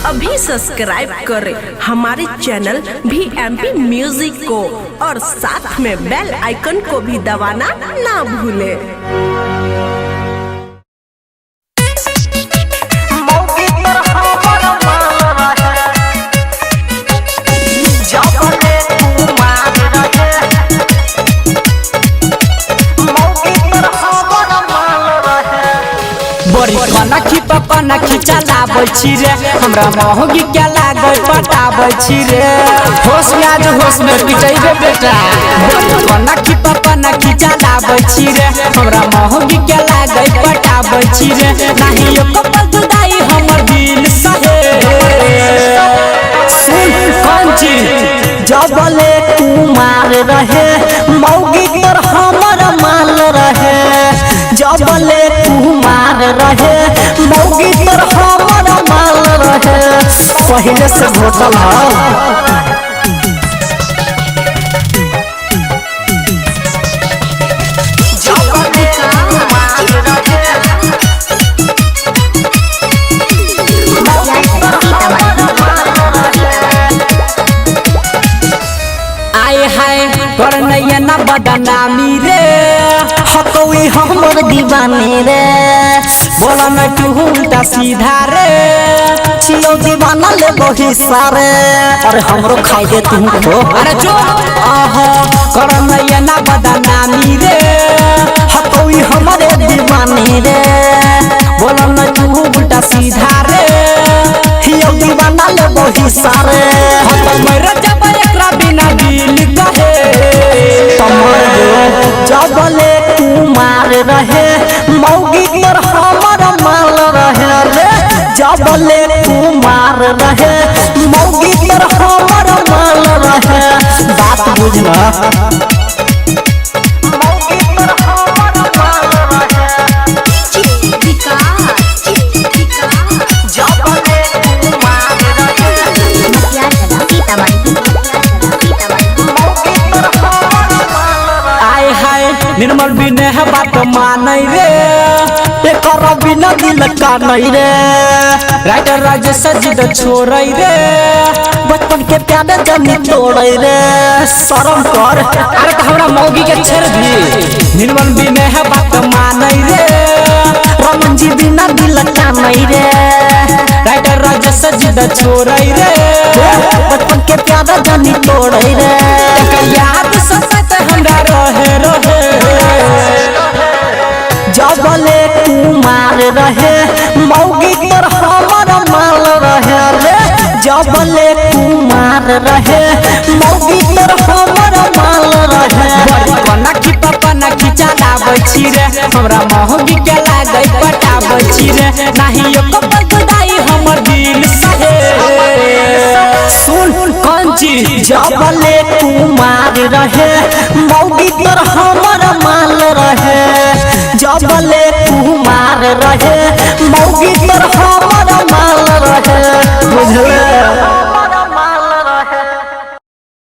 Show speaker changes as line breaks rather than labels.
अभी सब्सक्राइब करें हमारे चैनल VMP म्यूजिक को और साथ में बेल आइकन को भी दबाना ना भूलें।
नखी पप्पा नखी चलाबै छी रे हमरा महगी क्या लागै पटाबै छी रे होश में आज होश में पिटैबे बेटा नखी पप्पा नखी चलाबै छी रे हमरा महगी क्या लागै पटाबै छी रे नाही यो कपल जुदाई हमर दिल सहे सुन कौन चीज
जबले कुमार रहे मौगी तर हमर माल रहे जबले कुमार रहे मौगी तर हमर माल रहे पहले से घोटल
कर नैया ना बदनामी रे
हकोई हमर दीवाने रे
बोला न तू उल्टा सीधा रे
छियो दीवाना ले बही सारे अरे हमरो खाई दे तू को
अरे जो आहा कर नैया ना बदनामी रे
हकोई हमरे दीवाने रे
बोला न तू उल्टा सीधा रे
छियो दीवाना ले बही सारे
मेरा जब एकरा बिना दिल कहे
जबले कुमार रहे मौगी तर हमर माल रहे रे जबले कुमार रहे मौगी तर हमर माल रहे बात बुझना मौगी तर हमर माल रहे जबले कुमार
निर्मल बिना है बात मानै रे
एकर बिना दिल का नहीं रे
राइटर राजेश जिद छोड़ै रे
बचपन के प्यार जमी तोड़ै रे शर्म कर
अरे तो हमरा मौगी के छेड़ दी निर्मल बिना है बात मानै रे
रमन जी बिना दिल का नहीं रे
राइटर राजेश जिद छोड़ै रे
बचपन के प्यार जमी तोड़ै रे
याद सतत हमरा रहे
जबले कुमार रहे मौगी तर हमर माल रहे रे जबले कुमार रहे मौगी तर हमर माल रहे
नखी पप्पा नखी चलाबै छी रे हमरा महगी के लागै पटाबै छी रे नाही यो कपल जुदाई हमर दिल सहे सुन कौन चीज
जबले कुमार रहे मौगी तर हमर माल रहे जबले कुमार रहे मौगी तर हमर माल रहे बुझले।